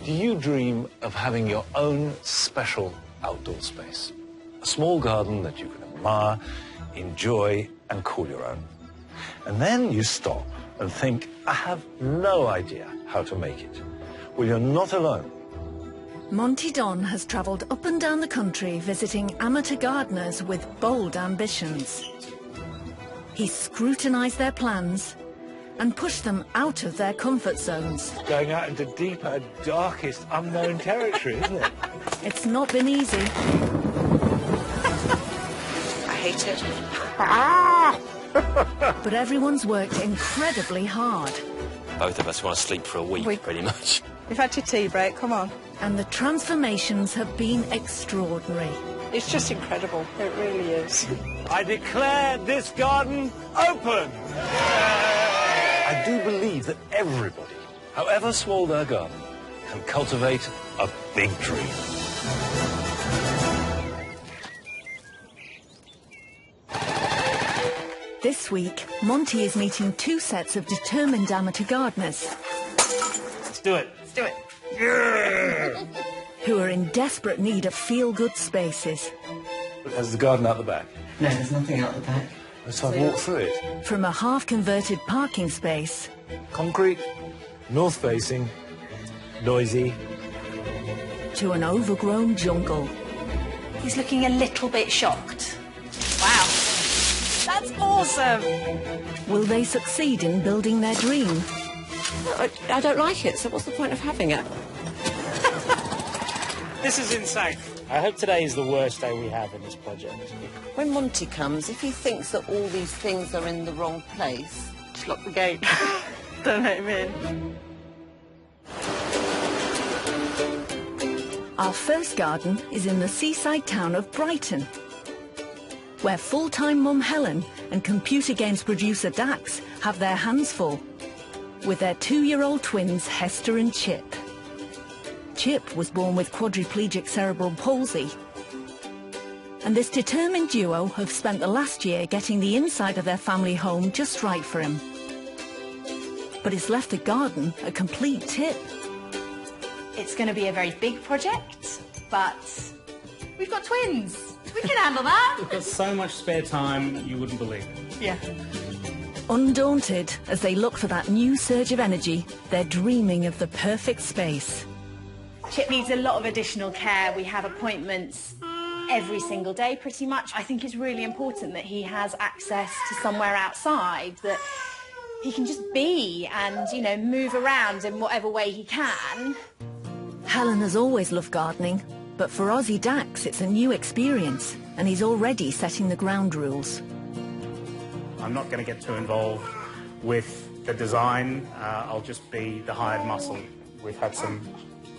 Do you dream of having your own special outdoor space? A small garden that you can admire, enjoy, and call your own. And then you stop and think, I have no idea how to make it. Well, you're not alone. Monty Don has travelled up and down the country visiting amateur gardeners with bold ambitions. He's scrutinised their plans and pushed them out of their comfort zones. Going out into deeper, darkest, unknown territory, isn't it? It's not been easy. I hate it. But everyone's worked incredibly hard. Both of us want to sleep for a week, pretty much. We've had your tea break, come on. And the transformations have been extraordinary. It's just incredible, it really is. I declare this garden open! I do believe that everybody, however small their garden, can cultivate a big dream. This week, Monty is meeting two sets of determined amateur gardeners. Let's do it. Let's do it. Yeah! Who are in desperate need of feel-good spaces. There's the garden out the back. No, there's nothing out the back. Let's walk through it. From a half-converted parking space... Concrete, north-facing, noisy... to an overgrown jungle. He's looking a little bit shocked. Wow. That's awesome. Will they succeed in building their dream? I don't like it, so what's the point of having it? This is insane. I hope today is the worst day we have in this project. When Monty comes, if he thinks that all these things are in the wrong place, just lock the gate. Don't let him in. Our first garden is in the seaside town of Brighton, where full-time mum Helen and computer games producer Dax have their hands full, with their 2-year-old twins Hester and Chip. Chip was born with quadriplegic cerebral palsy, and this determined duo have spent the last year getting the inside of their family home just right for him. But it's left the garden a complete tip. It's going to be a very big project, but we've got twins. We can handle that. We've got so much spare time, you wouldn't believe it. Yeah. Undaunted as they look for that new surge of energy, they're dreaming of the perfect space. Chip needs a lot of additional care. We have appointments every single day, pretty much. I think it's really important that he has access to somewhere outside, that he can just be and, you know, move around in whatever way he can. Helen has always loved gardening, but for Ozzy Dax it's a new experience, and he's already setting the ground rules. I'm not going to get too involved with the design. I'll just be the hired muscle. We've had some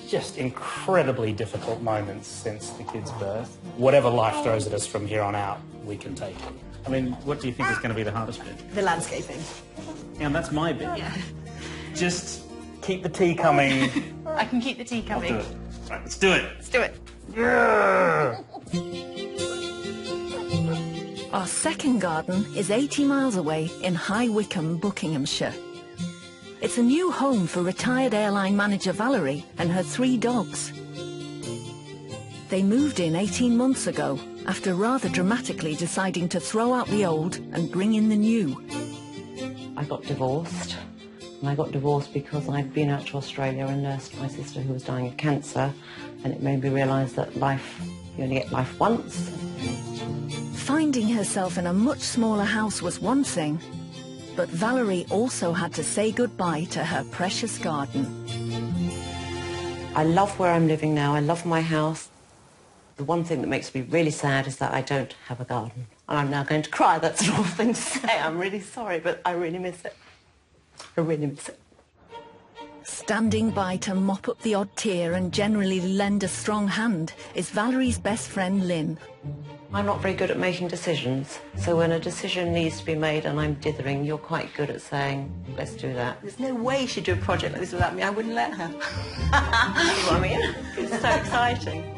just incredibly difficult moments since the kid's birth. Whatever life throws at us from here on out, we can take it. I mean, what do you think is going to be the hardest bit? The landscaping. Yeah, and that's my bit. Yeah. Just keep the tea coming. I can keep the tea coming. I'll do it. Right, let's do it. Let's do it. Yeah! Our second garden is 80 miles away in High Wycombe, Buckinghamshire. It's a new home for retired airline manager Valerie and her 3 dogs. They moved in 18 months ago after rather dramatically deciding to throw out the old and bring in the new. I got divorced, and I got divorced because I'd been out to Australia and nursed my sister who was dying of cancer, and it made me realise that life, you only get life once. Finding herself in a much smaller house was one thing, but Valerie also had to say goodbye to her precious garden. I love where I'm living now. I love my house. The one thing that makes me really sad is that I don't have a garden. And I'm now going to cry. That's an awful thing to say. I'm really sorry, but I really miss it. I really miss it. Standing by to mop up the odd tear and generally lend a strong hand is Valerie's best friend, Lynn. I'm not very good at making decisions, so when a decision needs to be made and I'm dithering, you're quite good at saying, let's do that. There's no way she'd do a project like this without me. I wouldn't let her. You know what I mean? It's so exciting.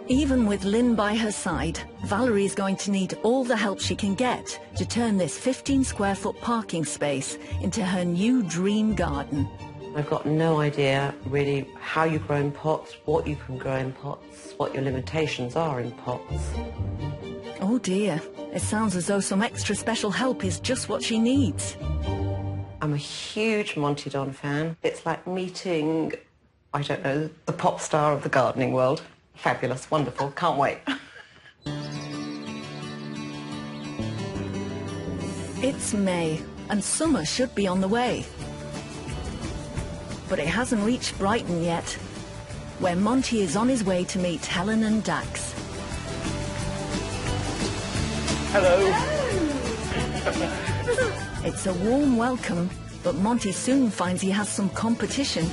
Even with Lynn by her side, Valerie is going to need all the help she can get to turn this 15-square-foot parking space into her new dream garden. I've got no idea really how you grow in pots, what you can grow in pots, what your limitations are in pots. Oh dear, it sounds as though some extra special help is just what she needs. I'm a huge Monty Don fan. It's like meeting, I don't know, the pop star of the gardening world. Fabulous, wonderful, can't wait. It's May, and summer should be on the way. But it hasn't reached Brighton yet, where Monty is on his way to meet Helen and Dax. Hello. It's a warm welcome, but Monty soon finds he has some competition.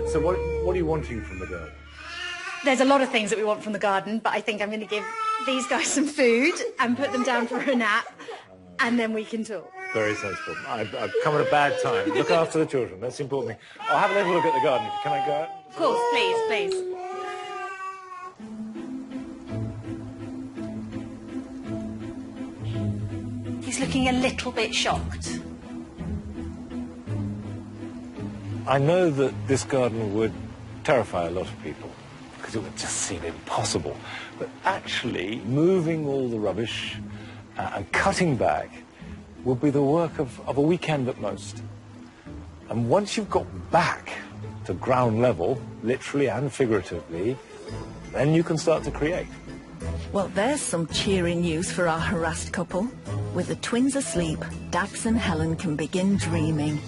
So what are you wanting from the garden? There's a lot of things that we want from the garden, but I think I'm going to give these guys some food and put them down for a nap, and then we can talk. Very sensible. I've come at a bad time. Look after the children. That's the important thing. I'll have a little look at the garden. Can I go out? Of course, please, please. He's looking a little bit shocked. I know that this garden would terrify a lot of people because it would just seem impossible. But actually, moving all the rubbish and cutting back will be the work of a weekend at most. And once you've got back to ground level, literally and figuratively, then you can start to create. Well, there's some cheering news for our harassed couple. With the twins asleep, Dax and Helen can begin dreaming.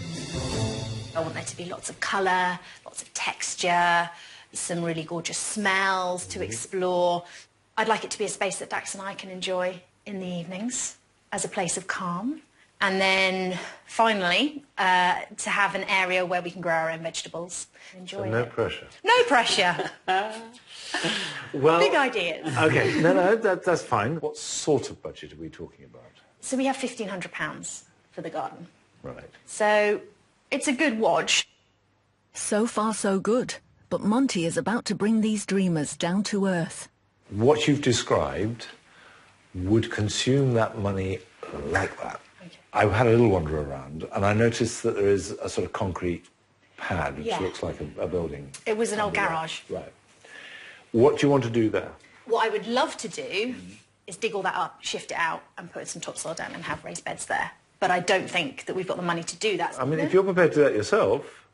I want there to be lots of colour, lots of texture, some really gorgeous smells to explore. I'd like it to be a space that Dax and I can enjoy in the evenings as a place of calm. And then, finally, to have an area where we can grow our own vegetables. Enjoy it. No pressure. No pressure. Well, Big ideas. OK, no, that's fine. What sort of budget are we talking about? So we have £1,500 for the garden. Right. So it's a good watch. So far, so good. But Monty is about to bring these dreamers down to earth. What you've described would consume that money like that. Okay. I had a little wander around, and I noticed that there is a sort of concrete pad, which looks like a building. It was an old garage. Right. What do you want to do there? What I would love to do is dig all that up, shift it out, and put some topsoil down and have raised beds there. But I don't think that we've got the money to do that. I mean, if you're prepared to do that yourself,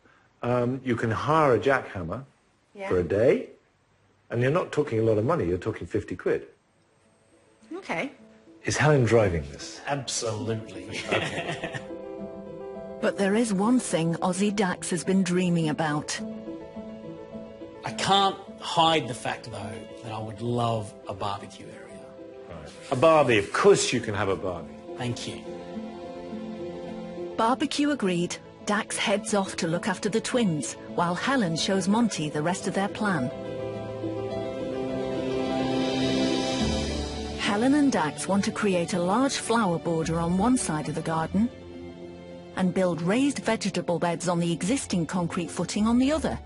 you can hire a jackhammer for a day, and you're not talking a lot of money, you're talking 50 quid. OK. Is Helen driving this? Absolutely. Okay. But there is one thing Aussie Dax has been dreaming about. I can't hide the fact, though, that I would love a barbecue area. Right. A Barbie. Of course you can have a Barbie. Thank you. Barbecue agreed. Dax heads off to look after the twins, while Helen shows Monty the rest of their plan. Helen and Dax want to create a large flower border on one side of the garden and build raised vegetable beds on the existing concrete footing on the other.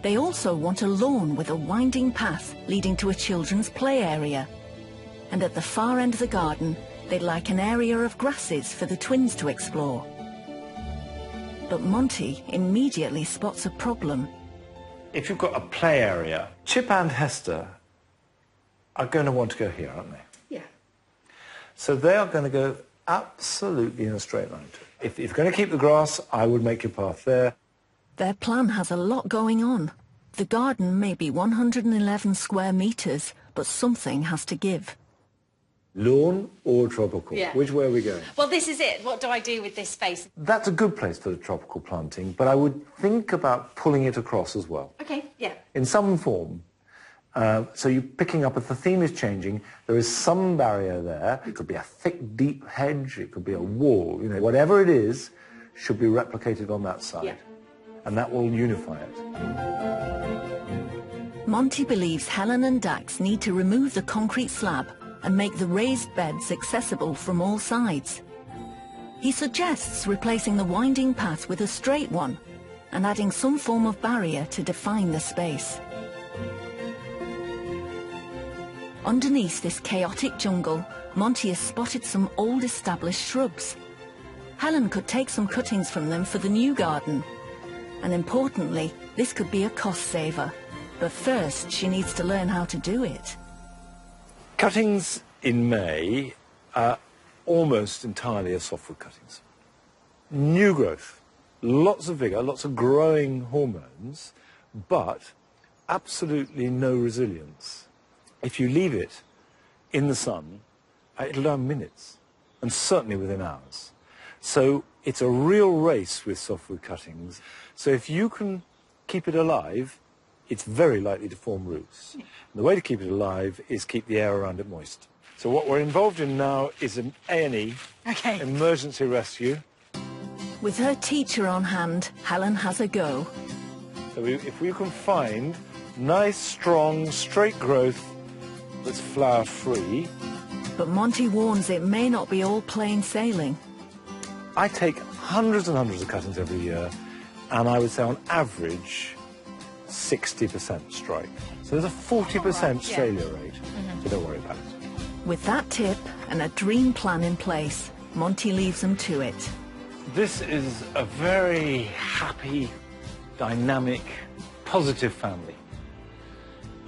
They also want a lawn with a winding path leading to a children's play area. And at the far end of the garden, they'd like an area of grasses for the twins to explore. But Monty immediately spots a problem. If you've got a play area, Chip and Hester are going to want to go here, aren't they? Yeah. So they are going to go absolutely in a straight line. If you're going to keep the grass, I would make your path there. Their plan has a lot going on. The garden may be 111 square metres, but something has to give. Lawn or tropical? Yeah. Which way are we going? Well, this is it. What do I do with this space? That's a good place for the tropical planting, but I would think about pulling it across as well. OK, yeah. In some form. So you're picking up, if the theme is changing, there is some barrier there. It could be a thick, deep hedge. It could be a wall. You know, whatever it is should be replicated on that side. Yeah. And that will unify it. Monty believes Helen and Dax need to remove the concrete slab and make the raised beds accessible from all sides. He suggests replacing the winding path with a straight one and adding some form of barrier to define the space. Underneath this chaotic jungle, Monty has spotted some old established shrubs. Helen could take some cuttings from them for the new garden. And importantly, this could be a cost saver. But first, she needs to learn how to do it. Cuttings in May are almost entirely are softwood cuttings. New growth, lots of vigour, lots of growing hormones, but absolutely no resilience. If you leave it in the sun, it'll die in minutes, and certainly within hours. So it's a real race with softwood cuttings. So if you can keep it alive, it's very likely to form roots. And the way to keep it alive is keep the air around it moist. So what we're involved in now is an A&E, emergency rescue. With her teacher on hand, Helen has a go. So if we can find nice, strong, straight growth that's flower-free. But Monty warns it may not be all plain sailing. I take hundreds and hundreds of cuttings every year, and I would say on average 60% strike. So there's a 40% failure rate, so don't worry about it. With that tip and a dream plan in place, Monty leaves them to it. This is a very happy, dynamic, positive family.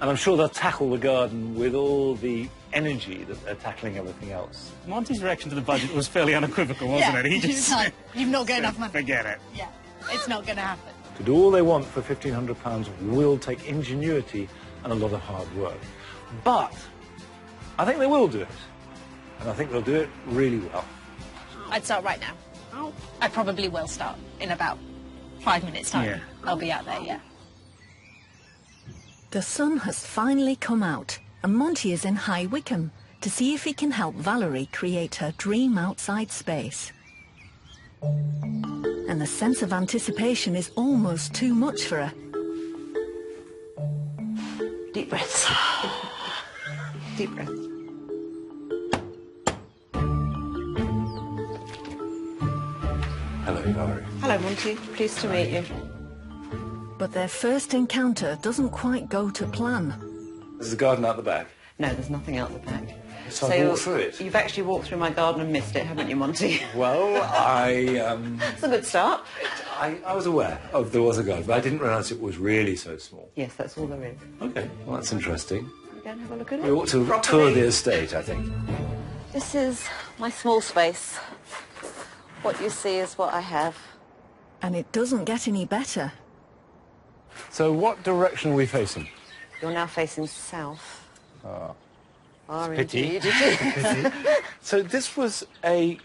And I'm sure they'll tackle the garden with all the energy that they're tackling everything else. Monty's reaction to the budget was fairly unequivocal, wasn't it? He just like, you've not got enough money. Forget it. Yeah, it's not going to happen. To do all they want for £1,500 will take ingenuity and a lot of hard work. But I think they will do it. And I think they'll do it really well. I'd start right now. I probably will start in about 5 minutes' time. Yeah. I'll be out there, yeah. The sun has finally come out, and Monty is in High Wycombe to see if he can help Valerie create her dream outside space. And the sense of anticipation is almost too much for her. Deep breaths. Deep breaths. Hello, Valerie. Hello, Monty. Pleased to meet you. But their first encounter doesn't quite go to plan. There's a garden out the back. No, there's nothing out the back. So I walked through it. You've actually walked through my garden and missed it, haven't you, Monty? Well, It's a good start. I was aware of there was a garden, but I didn't realise it was really so small. Yes, that's all there is. Okay, well, that's interesting. You go and have a look at it. We ought to Properly. tour the estate, I think. This is my small space. What you see is what I have. And it doesn't get any better. So what direction are we facing? You're now facing south. Pity. Indeed it is. So this was an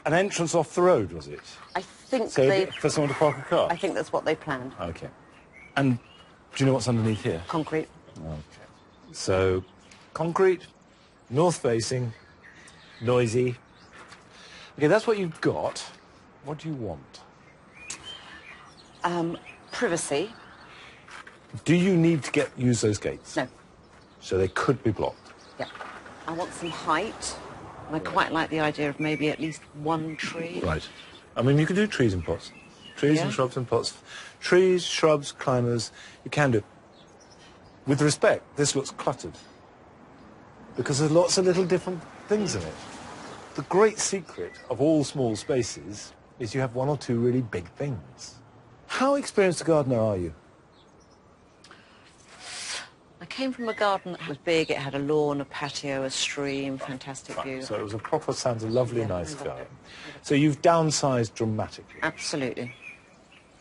entrance off the road, was it? I think So they... for someone to park a car? I think that's what they planned. Okay. And do you know what's underneath here? Concrete. Okay. So, concrete, north-facing, noisy. Okay, that's what you've got. What do you want? Privacy. Do you need to use those gates? No. So they could be blocked. Yeah. I want some height. And I quite like the idea of maybe at least one tree. Right. I mean, you can do trees in pots. Trees and shrubs in pots. Trees, shrubs, climbers, you can do. With respect, this looks cluttered. Because there's lots of little different things in it. The great secret of all small spaces is you have one or two really big things. How experienced a gardener are you? I came from a garden that was big. It had a lawn, a patio, a stream, fantastic view. So it was a proper, sounds a lovely, nice garden. So you've downsized dramatically. Absolutely.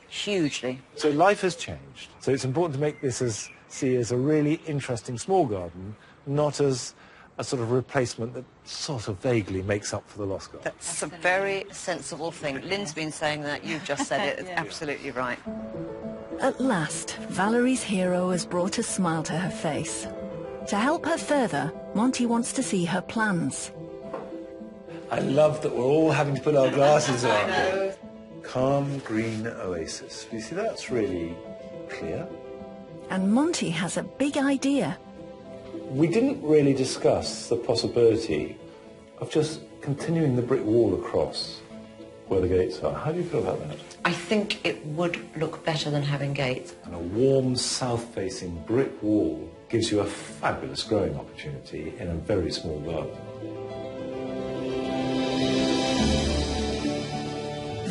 Hugely. So life has changed. So it's important to make this see as a really interesting small garden, not as a sort of replacement that sort of vaguely makes up for the lost garden. That's a very sensible thing. Lynn's been saying that. You've just said it. It's absolutely right. At last, Valerie's hero has brought a smile to her face. To help her further, Monty wants to see her plans. I love that we're all having to put our glasses on. Calm green oasis. You see, that's really clear. And Monty has a big idea. We didn't really discuss the possibility of just continuing the brick wall across where the gates are. How do you feel about that? I think it would look better than having gates. And a warm south-facing brick wall gives you a fabulous growing opportunity in a very small garden.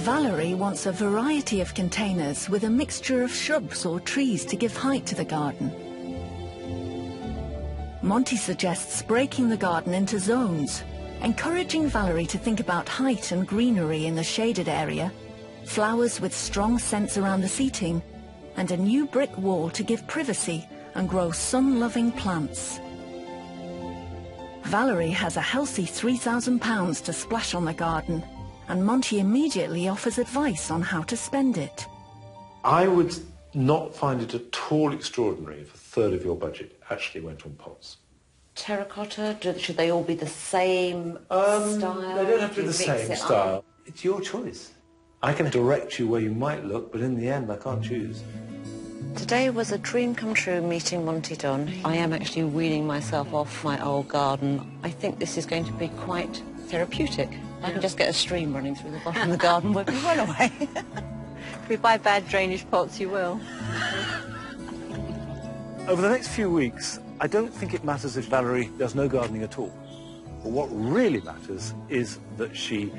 Valerie wants a variety of containers with a mixture of shrubs or trees to give height to the garden. Monty suggests breaking the garden into zones, encouraging Valerie to think about height and greenery in the shaded area, flowers with strong scents around the seating, and a new brick wall to give privacy and grow sun-loving plants. Valerie has a healthy £3,000 to splash on the garden, and Monty immediately offers advice on how to spend it. I would not find it at all extraordinary if a third of your budget actually went on pots. Terracotta, should they all be the same style? They don't have to be Do the you mix same it style. up? It's your choice. I can direct you where you might look, but in the end I can't choose. Today was a dream come true meeting Monty Dunn. I am actually weaning myself off my old garden. I think this is going to be quite therapeutic. I can just get a stream running through the bottom of the garden, we'll be well away. If we buy bad drainage pots, you will. Over the next few weeks, I don't think it matters if Valerie does no gardening at all. But what really matters is that she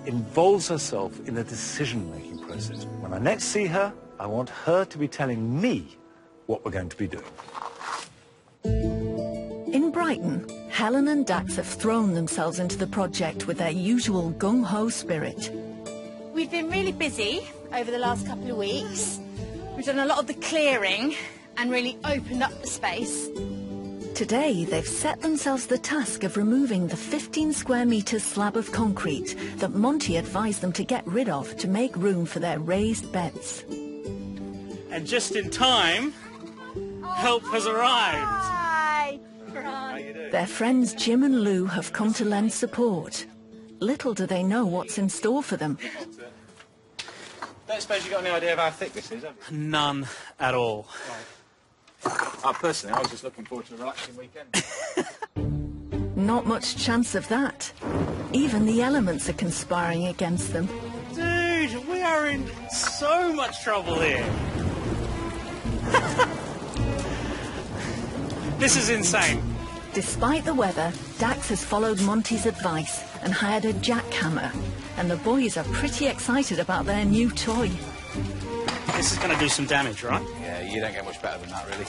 involves herself in the decision-making process. When I next see her, I want her to be telling me what we're going to be doing. In Brighton, Helen and Dax have thrown themselves into the project with their usual gung-ho spirit. We've been really busy over the last couple of weeks. We've done a lot of the clearing and really opened up the space. Today, they've set themselves the task of removing the 15 square metres slab of concrete that Monty advised them to get rid of to make room for their raised beds. And just in time, help has arrived. Hi! Their friends Jim and Lou have come to lend support. Little do they know what's in store for them. Don't suppose you've got any idea of how thick this is, have you? None at all. Personally, I was just looking forward to a relaxing weekend. Not much chance of that. Even the elements are conspiring against them. Dude, we are in so much trouble here. This is insane. Despite the weather, Dax has followed Monty's advice and hired a jackhammer, and the boys are pretty excited about their new toy. This is going to do some damage, right? Yeah, you don't get much better than that, really.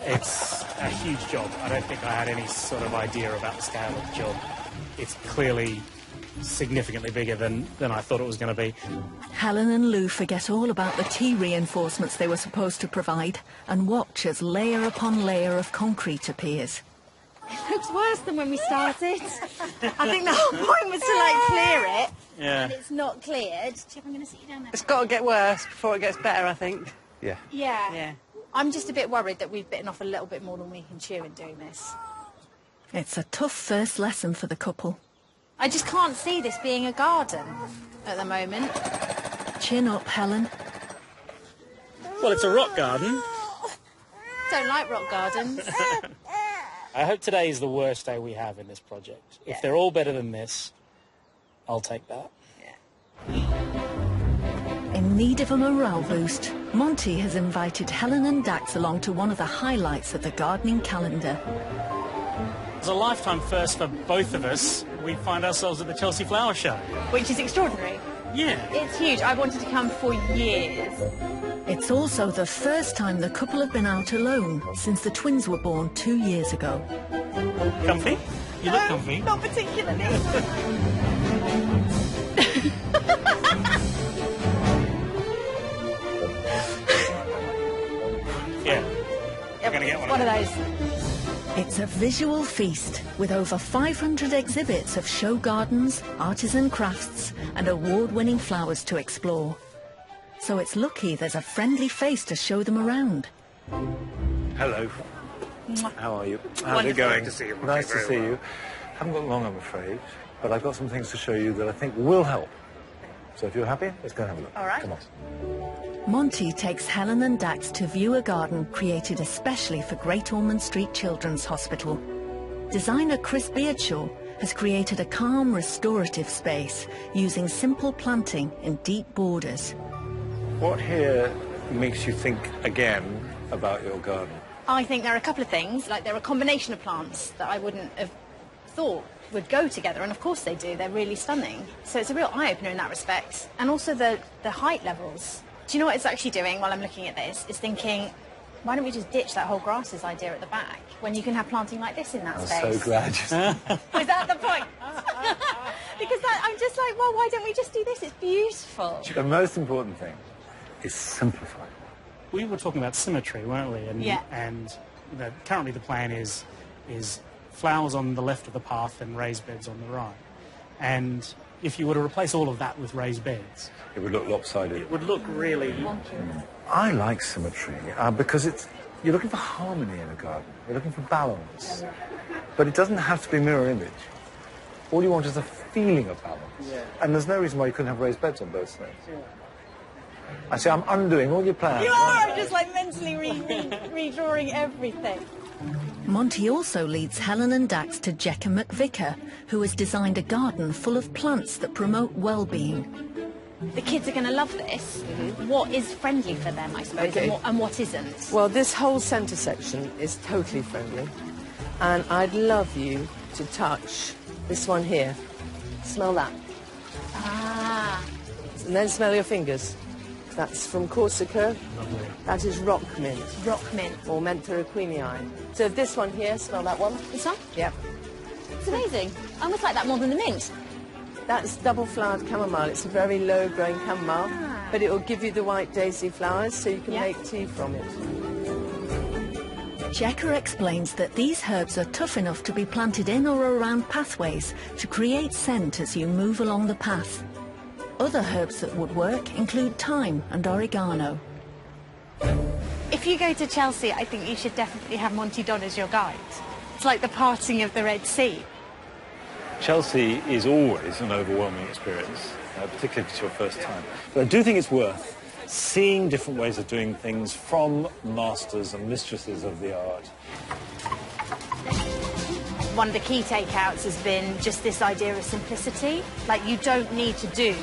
It's a huge job. I don't think I had any sort of idea about the scale of the job. It's clearly significantly bigger than I thought it was going to be. Helen and Lou forget all about the T-reinforcements they were supposed to provide and watch as layer upon layer of concrete appears. It looks worse than when we started. I think the whole point was to, like, clear it. Yeah. And it's not cleared. Chip, I'm going to sit you down there. It's got to get worse before it gets better, I think. Yeah. Yeah. I'm just a bit worried that we've bitten off a little bit more than we can chew in doing this. It's a tough first lesson for the couple. I just can't see this being a garden at the moment. Chin up, Helen. Well, it's a rock garden. Don't like rock gardens. I hope today is the worst day we have in this project. If they're all better than this, I'll take that. In need of a morale boost, Monty has invited Helen and Dax along to one of the highlights of the gardening calendar. It's a lifetime first for both of us. We find ourselves at the Chelsea Flower Show. Which is extraordinary. Yeah. It's huge. I've wanted to come for years. It's also the first time the couple have been out alone since the twins were born 2 years ago. Comfy? You look comfy. Not particularly. Yeah. We're going to get One of those. It's a visual feast with over 500 exhibits of show gardens, artisan crafts and award-winning flowers to explore. So it's lucky there's a friendly face to show them around. Hello. How are you? How's Wonderful. it going? Nice to see you. Nice to Very see well. you. Haven't got long, I'm afraid, but I've got some things to show you that I think will help. So if you're happy, let's go and have a look. All right. Come on. Monty takes Helen and Dax to view a garden created especially for Great Ormond Street Children's Hospital. Designer Chris Beardshaw has created a calm, restorative space using simple planting in deep borders. What here makes you think again about your garden? I think there are a couple of things, like there are a combination of plants that I wouldn't have thought would go together, and of course they do. They're really stunning. So it's a real eye-opener in that respect. And also the height levels. Do you know what it's actually doing while I'm looking at this? It's thinking, why don't we just ditch that whole grasses idea at the back when you can have planting like this in that space? I'm so glad. Was that the point? Because I'm just like, well, why don't we just do this? It's beautiful. The most important thing is simplify. We were talking about symmetry, weren't we? And, yeah. And currently the plan is flowers on the left of the path and raised beds on the right. And if you were to replace all of that with raised beds, it would look lopsided. It would look really wonky. I like symmetry because you're looking for harmony in a garden. You're looking for balance. But it doesn't have to be mirror image. All you want is a feeling of balance. Yeah. And there's no reason why you couldn't have raised beds on both sides. Yeah. I say I'm undoing all your plans. You are! I'm just like mentally redrawing everything. Monty also leads Helen and Dax to Jekka McVicker, who has designed a garden full of plants that promote well-being. The kids are going to love this. What is friendly for them, I suppose, Okay. and what isn't? Well, this whole centre section is totally friendly. And I'd love you to touch this one here. Smell that. Ah. And then smell your fingers. That's from Corsica. lovely. That is rock mint. Rock mint. Or Mentha equinii. So this one here, smell that one. This one? Yep. It's amazing. I almost like that more than the mint. That's double-flowered chamomile. It's a very low-growing chamomile, but it will give you the white daisy flowers, so you can make tea from it. Jekka explains that these herbs are tough enough to be planted in or around pathways to create scent as you move along the path. Other herbs that would work include thyme and oregano. If you go to Chelsea, I think you should definitely have Monty Don as your guide. It's like the parting of the Red Sea. Chelsea is always an overwhelming experience, particularly if it's your first time. But I do think it's worth seeing different ways of doing things from masters and mistresses of the art. One of the key takeouts has been just this idea of simplicity. Like, you don't need to do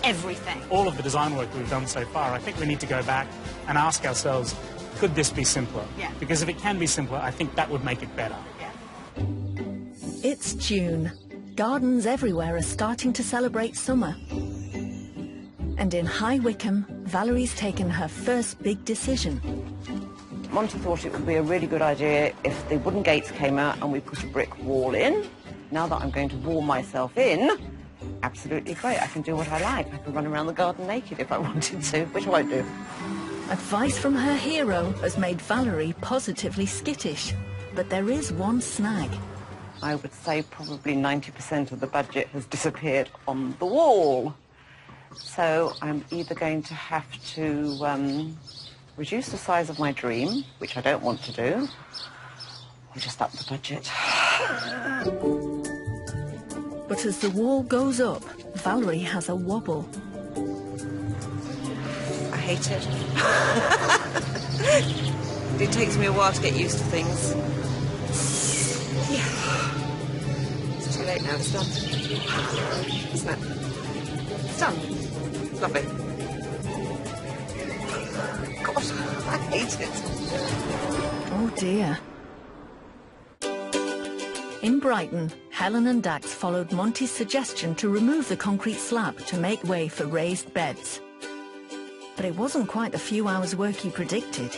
everything. All of the design work we've done so far, I think we need to go back and ask ourselves, could this be simpler? Yeah. Because if it can be simpler, I think that would make it better. Yeah. It's June. Gardens everywhere are starting to celebrate summer. And in High Wycombe, Valerie's taken her first big decision. Monty thought it would be a really good idea if the wooden gates came out and we put a brick wall in. Now that I'm going to wall myself in, absolutely great. I can do what I like. I can run around the garden naked if I wanted to, which I won't do. Advice from her hero has made Valerie positively skittish. But there is one snag. I would say probably 90% of the budget has disappeared on the wall. So I'm either going to have to reduce the size of my dream, which I don't want to do, or just up the budget. But as the wall goes up, Valerie has a wobble. I hate it. It takes me a while to get used to things. It's too late now, it's done. Isn't it? It's done. It's lovely. God, I hate it. Oh dear. In Brighton, Helen and Dax followed Monty's suggestion to remove the concrete slab to make way for raised beds. But it wasn't quite the few hours' work he predicted.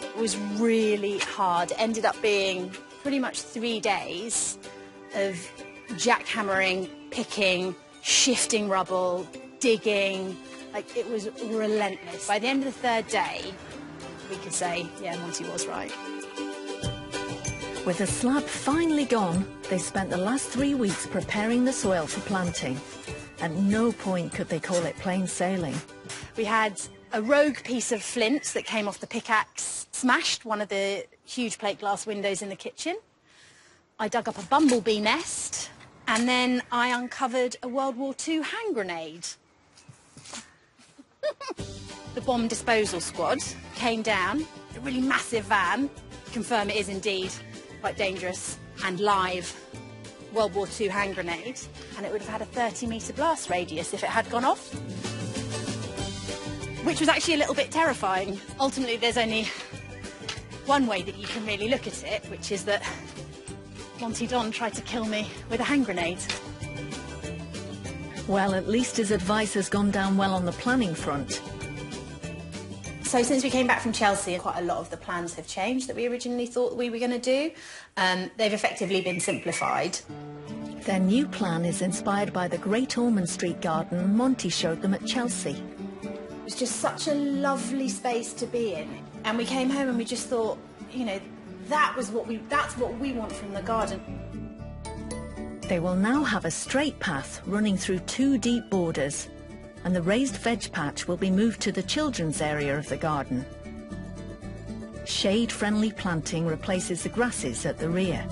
It was really hard. It ended up being pretty much 3 days of jackhammering, picking, shifting rubble, digging. Like, it was relentless. By the end of the 3rd day, we could say, yeah, Monty was right. With the slab finally gone, they spent the last 3 weeks preparing the soil for planting. At no point could they call it plain sailing. We had a rogue piece of flint that came off the pickaxe, smashed one of the huge plate glass windows in the kitchen. I dug up a bumblebee nest, and then I uncovered a World War II hand grenade. The bomb disposal squad came down, a really massive van, confirm it is indeed quite dangerous, and live World War II hand grenade, and it would have had a 30-metre blast radius if it had gone off. which was actually a little bit terrifying. Ultimately, there's only one way that you can really look at it, which is that Monty Don tried to kill me with a hand grenade. Well, at least his advice has gone down well on the planning front. So since we came back from Chelsea, quite a lot of the plans have changed that we originally thought we were going to do. They've effectively been simplified. Their new plan is inspired by the Great Ormond Street garden Monty showed them at Chelsea. It was just such a lovely space to be in. And we came home and we just thought, you know, that's what we want from the garden. They will now have a straight path running through 2 deep borders, and the raised veg patch will be moved to the children's area of the garden. Shade-friendly planting replaces the grasses at the rear.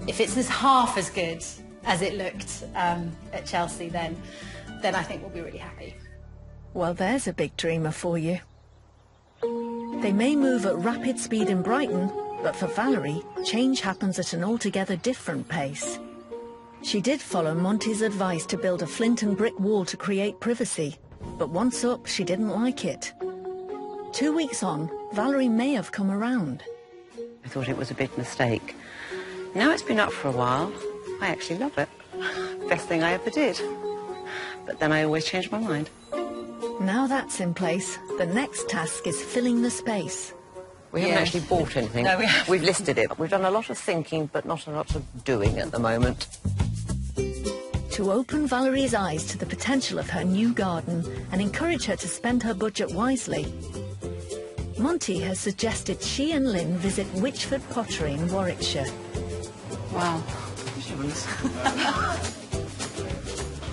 If it's half as good as it looked at Chelsea, then I think we'll be really happy. Well, there's a big dreamer for you. They may move at rapid speed in Brighton, but for Valerie, change happens at an altogether different pace. She did follow Monty's advice to build a flint and brick wall to create privacy, but once up, she didn't like it. 2 weeks on, Valerie may have come around. I thought it was a big mistake. Now it's been up for a while, I actually love it. Best thing I ever did. But then I always change my mind. Now that's in place, the next task is filling the space. We haven't actually bought anything. No, we haven't. We've listed it. We've done a lot of thinking, but not a lot of doing at the moment. To open Valerie's eyes to the potential of her new garden and encourage her to spend her budget wisely, Monty has suggested she and Lynn visit Witchford Pottery in Warwickshire. Wow.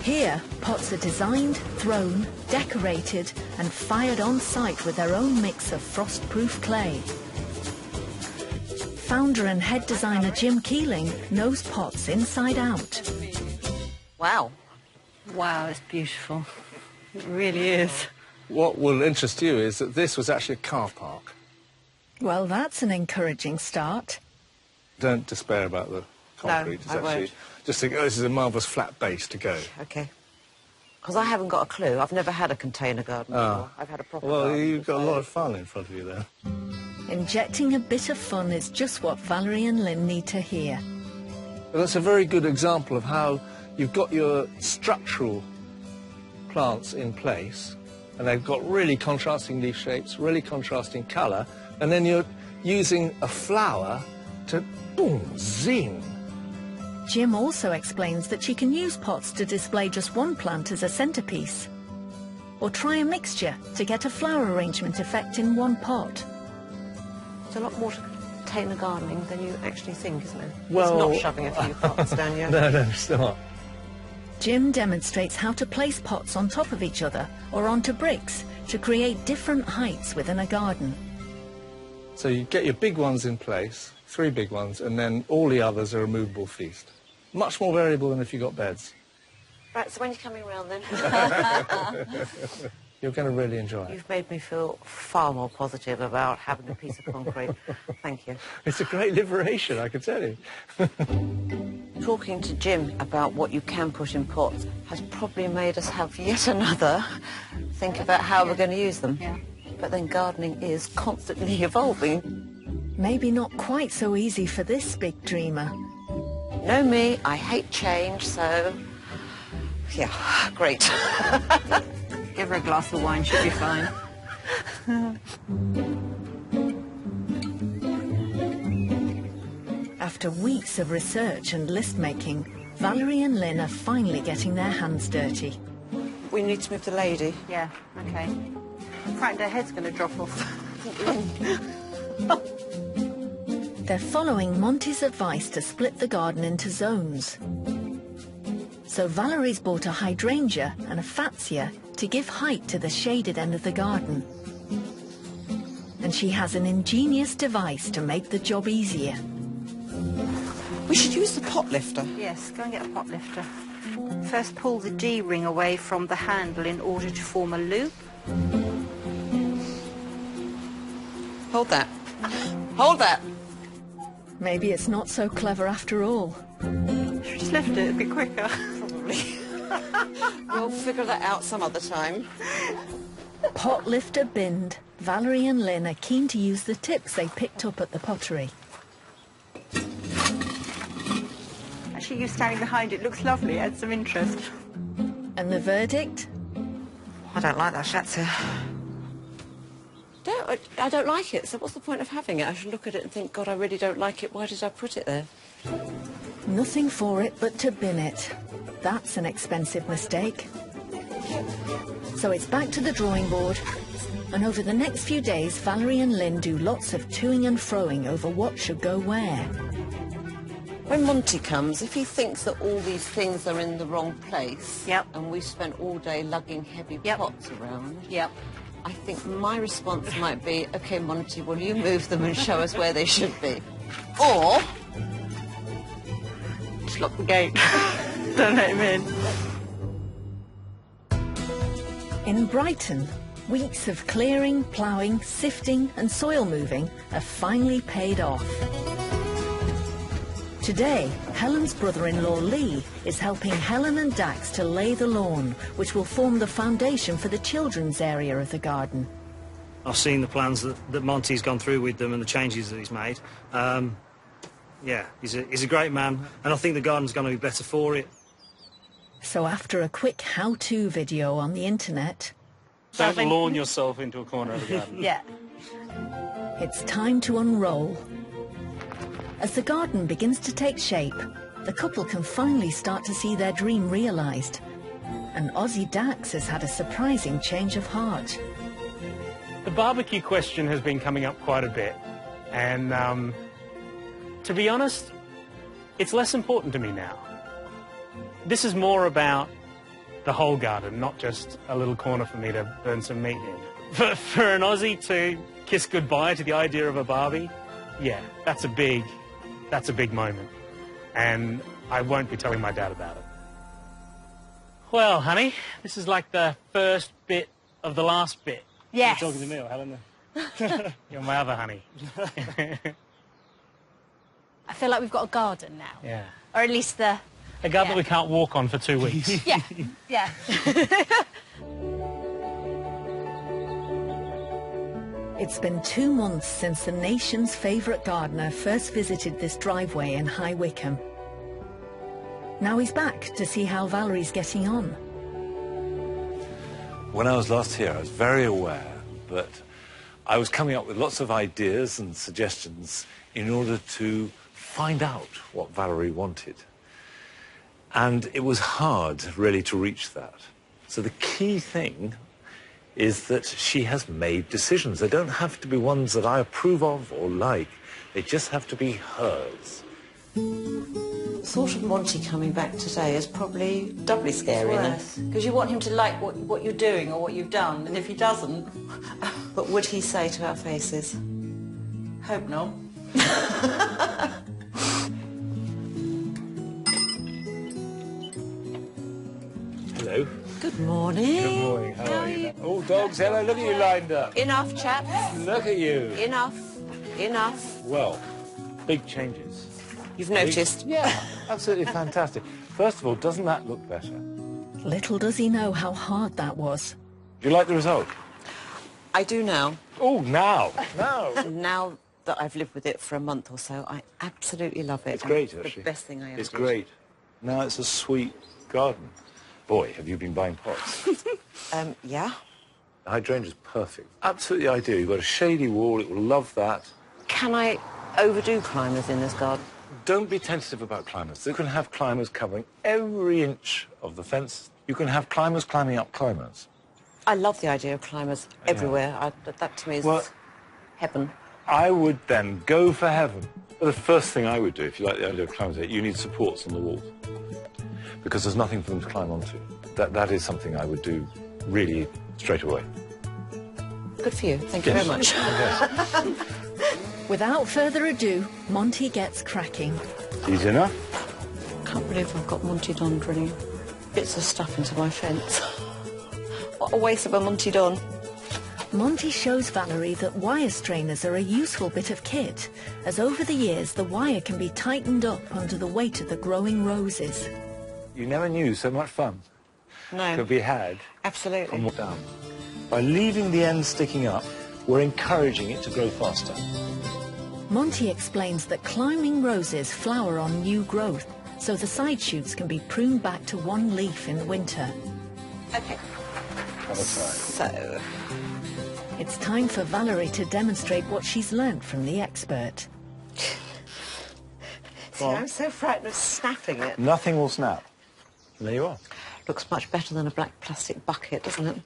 Here, pots are designed, thrown, decorated and fired on site with their own mix of frost-proof clay. Founder and head designer Jim Keeling knows pots inside out. Wow. Wow, it's beautiful. It really is. What will interest you is that this was actually a car park. Well, that's an encouraging start. Don't despair about the concrete. No, I won't. Just think, oh, this is a marvellous flat base to go. OK. Because I haven't got a clue. I've never had a container garden before. I've had a proper Well, garden. you've got a lot of fun in front of you there. Injecting a bit of fun is just what Valerie and Lynn need to hear. Well, that's a very good example of how you've got your structural plants in place, and they've got really contrasting leaf shapes, really contrasting colour, and then you're using a flower to, boom, zing. Jim also explains that she can use pots to display just one plant as a centrepiece, or try a mixture to get a flower arrangement effect in one pot. It's a lot more to container gardening than you actually think, isn't it? Well, it's not shoving a few pots down your... No, it's not. Jim demonstrates how to place pots on top of each other or onto bricks to create different heights within a garden. So you get your big ones in place, 3 big ones, and then all the others are a movable feast. Much more variable than if you got beds. Right, so when you're coming round then? You're going to really enjoy it. You've made me feel far more positive about having a piece of concrete. Thank you. It's a great liberation, I can tell you. Talking to Jim about what you can put in pots has probably made us have yet another think about how we're going to use them. Yeah. But then gardening is constantly evolving. Maybe not quite so easy for this big dreamer. Know me, I hate change, so... yeah, great. Give her a glass of wine, she'll be fine. After weeks of research and list-making, Valerie and Lynn are finally getting their hands dirty. We need to move the lady. Yeah, OK. I'm frightened her head's going to drop off. They're following Monty's advice to split the garden into zones. So Valerie's bought a hydrangea and a fatsia to give height to the shaded end of the garden. And she has an ingenious device to make the job easier. We should use the pot lifter. Yes, go and get a pot lifter. First pull the D-ring away from the handle in order to form a loop. Hold that. Hold that. Maybe it's not so clever after all. Should we just lift it? It'd be quicker. Probably. We'll figure that out some other time. Pot lifter binned, Valerie and Lynn are keen to use the tips they picked up at the pottery. Actually, you standing behind it looks lovely. Adds some interest. And the verdict? I don't like that Schatzer. I don't like it, so what's the point of having it? I should look at it and think, God, I really don't like it. Why did I put it there? Nothing for it but to bin it. That's an expensive mistake. So it's back to the drawing board. And over the next few days, Valerie and Lynn do lots of toing and froing over what should go where. When Monty comes, if he thinks that all these things are in the wrong place, and we've spent all day lugging heavy pots around, I think my response might be, OK, Monty, will you move them and show us where they should be? Or... just lock the gate. Don't let him in. In Brighton, weeks of clearing, ploughing, sifting and soil moving have finally paid off. Today, Helen's brother-in-law Lee is helping Helen and Dax to lay the lawn, which will form the foundation for the children's area of the garden. I've seen the plans that Monty's gone through with them and the changes that he's made. Yeah, he's a great man, and I think the garden's going to be better for it. So after a quick how-to video on the internet... Don't lawn yourself into a corner of the garden. It's time to unroll. As the garden begins to take shape, the couple can finally start to see their dream realised. And Aussie Dax has had a surprising change of heart. The barbecue question has been coming up quite a bit, and to be honest, it's less important to me now. This is more about the whole garden, not just a little corner for me to burn some meat in. For an Aussie to kiss goodbye to the idea of a barbie, yeah, that's a big moment, and I won't be telling my dad about it. Well, honey, this is like the first bit of the last bit. Yes. You're talking to me or Helen? You're my other honey. I feel like we've got a garden now. Yeah. Or at least a garden that we can't walk on for 2 weeks. Yeah, yeah. It's been 2 months since the nation's favourite gardener first visited this driveway in High Wycombe. Now he's back to see how Valerie's getting on. When I was last here, I was very aware that I was coming up with lots of ideas and suggestions in order to find out what Valerie wanted. And it was hard, really, to reach that. So the key thing is that she has made decisions. They don't have to be ones that I approve of or like. They just have to be hers. The thought of Monty coming back today is probably doubly scary. Because you want him to like what you're doing or what you've done, and if he doesn't... But would he say to our faces? Hope not. Hello. Good morning. Good morning. How are you? Oh, dogs, hello. Look at you lined up. Enough, chaps. Look at you. Enough. Enough. Well, big changes. You've noticed? Yeah, absolutely fantastic. First of all, doesn't that look better? Little does he know how hard that was. Do you like the result? I do now. Oh, now. Now. Now that I've lived with it for a month or so, I absolutely love it. It's great, actually. actually. The best thing I ever did. It's great. Now it's a sweet garden. Boy, have you been buying pots? Yeah. The hydrangea's perfect. Absolutely ideal. You've got a shady wall. It will love that. Can I overdo climbers in this garden? Don't be tentative about climbers. You can have climbers covering every inch of the fence. You can have climbers climbing up climbers. I love the idea of climbers everywhere. That to me is heaven. I would then go for heaven. But the first thing I would do, if you like the idea of climbers, you need supports on the walls. Because there's nothing for them to climb onto. That is something I would do really straight away. Good for you. Thank you very much. Yes. Without further ado, Monty gets cracking. Easy enough. Can't believe I've got Monty Don drilling bits of stuff into my fence. What a waste of a Monty Don. Monty shows Valerie that wire strainers are a useful bit of kit, as over the years the wire can be tightened up under the weight of the growing roses. You never knew so much fun. could be had. Absolutely. From down. By leaving the end sticking up, we're encouraging it to grow faster. Monty explains that climbing roses flower on new growth, so the side shoots can be pruned back to one leaf in the winter. Okay. Other side. So... It's time for Valerie to demonstrate what she's learnt from the expert. See, I'm so frightened of snapping it. Nothing will snap. And there you are. Looks much better than a black plastic bucket, doesn't it?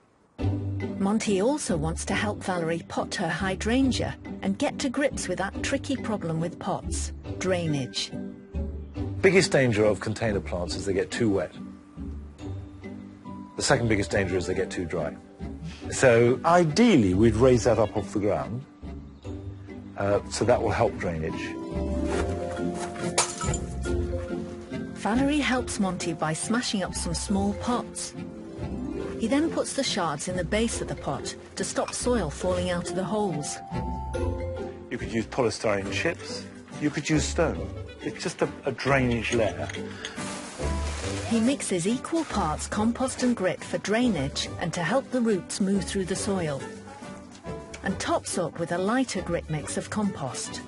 Monty also wants to help Valerie pot her hydrangea and get to grips with that tricky problem with pots, drainage. Biggest danger of container plants is they get too wet. The second biggest danger is they get too dry. So ideally we'd raise that up off the ground, so that will help drainage. Valerie helps Monty by smashing up some small pots. He then puts the shards in the base of the pot to stop soil falling out of the holes. You could use polystyrene chips, you could use stone. It's just a drainage layer. He mixes equal parts compost and grit for drainage and to help the roots move through the soil, and tops up with a lighter grit mix of compost.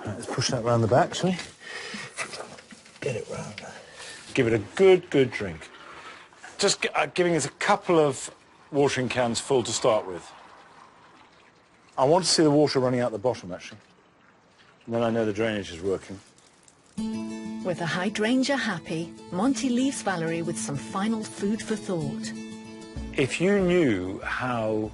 Right, let's push that round the back, shall we? Get it round. Give it a good drink. Just giving us a couple of watering cans full to start with. I want to see the water running out the bottom, actually. And then I know the drainage is working. With the hydrangea happy, Monty leaves Valerie with some final food for thought. If you knew how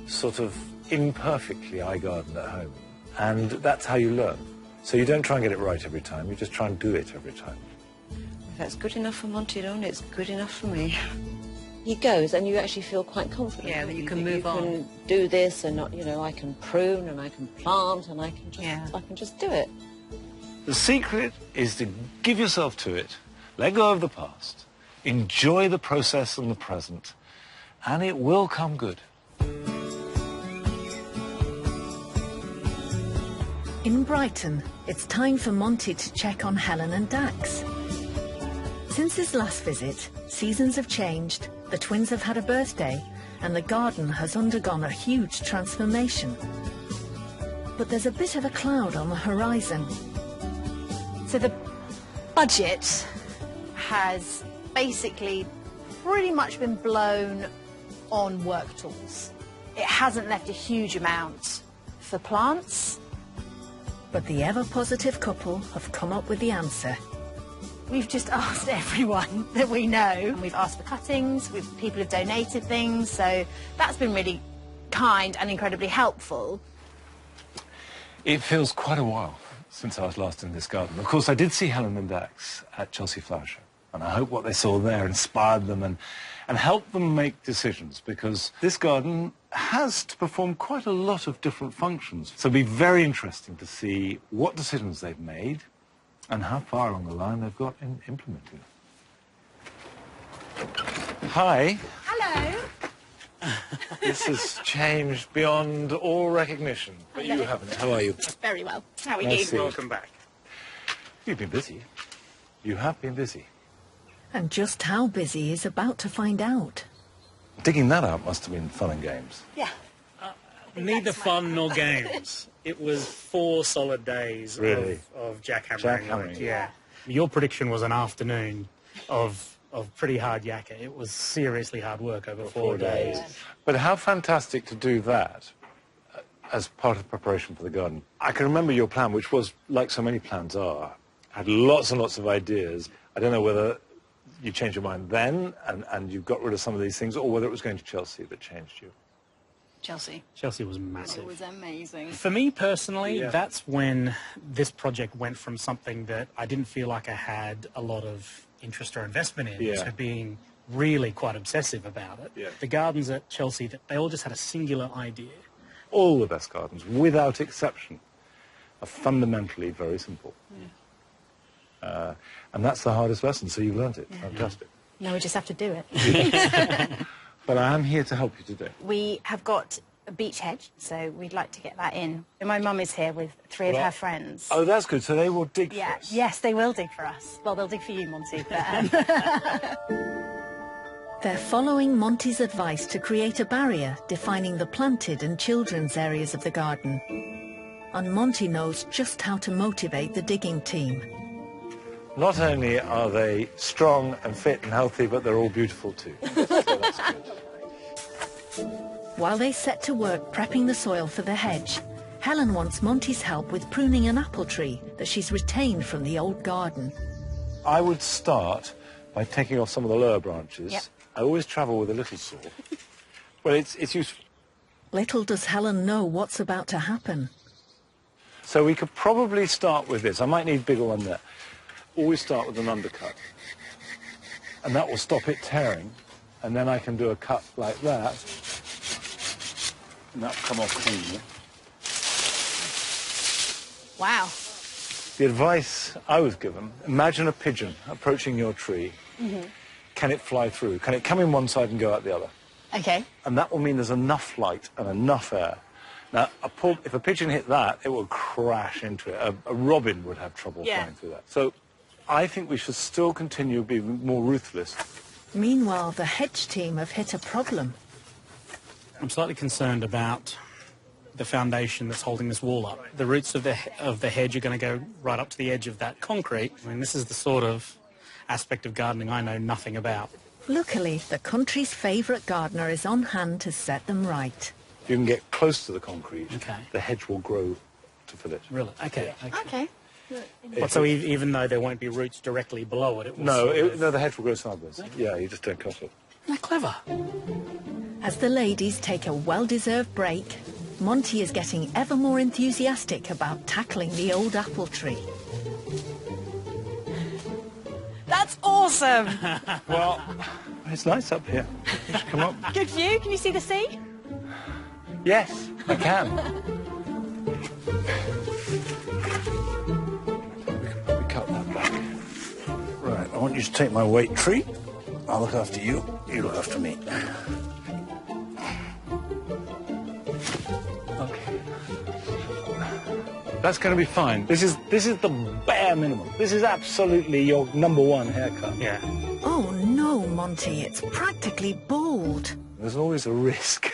sort of imperfectly I garden at home, and that's how you learn. So you don't try and get it right every time, you just try and do it every time. If that's good enough for Monty Don, it's good enough for me. He goes and you actually feel quite confident. Yeah, that you can move on. You can do this and, you know, I can prune and I can plant and I can just do it. The secret is to give yourself to it, let go of the past, enjoy the process and the present, and it will come good. In Brighton, it's time for Monty to check on Helen and Dax. Since his last visit, seasons have changed, the twins have had a birthday, and the garden has undergone a huge transformation. But there's a bit of a cloud on the horizon. So the budget has basically pretty much been blown on work tools. It hasn't left a huge amount for plants. But the ever-positive couple have come up with the answer. We've just asked everyone that we know. And we've asked for cuttings, people have donated things, so that's been really kind and incredibly helpful. It feels quite a while since I was last in this garden. Of course, I did see Helen and Dax at Chelsea Flower Show, and I hope what they saw there inspired them and helped them make decisions, because this garden has to perform quite a lot of different functions. So it'll be very interesting to see what decisions they've made and how far along the line they've got in implementing them. Hi. Hello. This has changed beyond all recognition, but you haven't. How are you? Very well. How are Nice you? Welcome back. You've been busy. You have been busy. And just how busy is about to find out. Digging that out must have been fun and games. Yeah. Neither fun nor games. It was 4 solid days Really? of jackhammering. Jackhammering. Yeah. Your prediction was an afternoon of pretty hard yakka. It was seriously hard work over 4 days. But how fantastic to do that as part of preparation for the garden. I can remember your plan, which was, like so many plans are, had lots and lots of ideas. I don't know whether you changed your mind then and you got rid of some of these things, or whether it was going to Chelsea that changed you. Chelsea. Chelsea was massive. It was amazing. For me personally, Yeah. that's when this project went from something that I didn't feel like I had a lot of interest or investment in Yeah. to being really quite obsessive about it. Yeah. The gardens at Chelsea, they all just had a singular idea. All the best gardens, without exception, are fundamentally very simple. And that's the hardest lesson, so you've learned it. Fantastic. Now we just have to do it. But I am here to help you today. We have got a beech hedge, so we'd like to get that in. And my mum is here with 3 of her friends. Oh, that's good. So they will dig for us. Yes, they will dig for us. Well, they'll dig for you, Monty. But, They're following Monty's advice to create a barrier defining the planted and children's areas of the garden. And Monty knows just how to motivate the digging team. Not only are they strong and fit and healthy, but they're all beautiful too. So that's good. While they set to work prepping the soil for the hedge, Helen wants Monty's help with pruning an apple tree that she's retained from the old garden. I would start by taking off some of the lower branches. Yep. I always travel with a little saw. Well, it's useful. Little does Helen know what's about to happen. So we could probably start with this. I might need a bigger one there. Always start with an undercut. And that will stop it tearing. And then I can do a cut like that. And that'll come off cleanly. wow. The advice I was given, imagine a pigeon approaching your tree. Mm-hmm. Can it fly through? Can it come in one side and go out the other? Okay. And that will mean there's enough light and enough air. Now, if a pigeon hit that, it will crash into it. A robin would have trouble flying through that. So I think we should still continue being more ruthless. Meanwhile, the hedge team have hit a problem. I'm slightly concerned about the foundation that's holding this wall up. The roots of the hedge are going to go right up to the edge of that concrete. I mean, this is the sort of aspect of gardening I know nothing about. Luckily, the country's favourite gardener is on hand to set them right. You can get close to the concrete. Okay. The hedge will grow to fill it. Really? Okay. Okay. So even though there won't be roots directly below it, it will No, the hedge will grow sideways. Yeah, you just don't cut it. Isn't that clever? As the ladies take a well-deserved break, Monty is getting ever more enthusiastic about tackling the old apple tree. That's awesome. Well, it's nice up here. You should come up. Good view. Can you see the sea? Yes, I can. We cut that back. Right, I want you to take my weight tree. I'll look after you. You look after me. Okay. That's going to be fine. This is the bare minimum. This is absolutely your #1 haircut. Yeah. Oh no, Monty, it's practically bald. There's always a risk.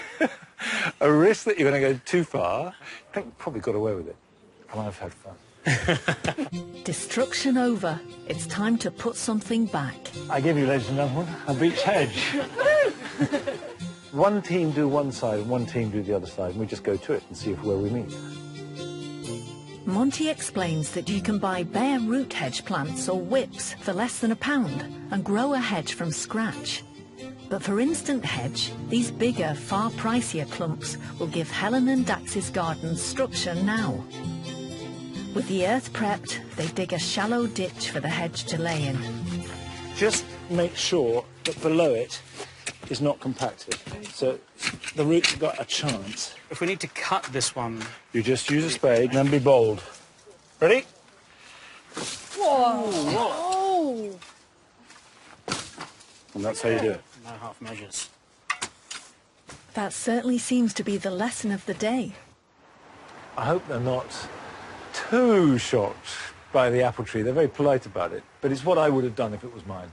A risk that you're going to go too far. I think we probably got away with it. And I've had fun. Destruction over. It's time to put something back. I give you, ladies and gentlemen, a beech hedge. One team do one side and one team do the other side, and we just go to it and see where we meet. Monty explains that you can buy bare root hedge plants or whips for less than £1 and grow a hedge from scratch. But for instant hedge, these bigger, far pricier clumps will give Helen and Dax's garden structure now. With the earth prepped, they dig a shallow ditch for the hedge to lay in. Just make sure that below it is not compacted, so the roots have got a chance. If we need to cut this one... You just use a spade and then be bold. Ready? Whoa! Whoa! And that's how you do it. No half measures. That certainly seems to be the lesson of the day. I hope they're not too shocked by the apple tree. They're very polite about it, but it's what I would have done if it was mine.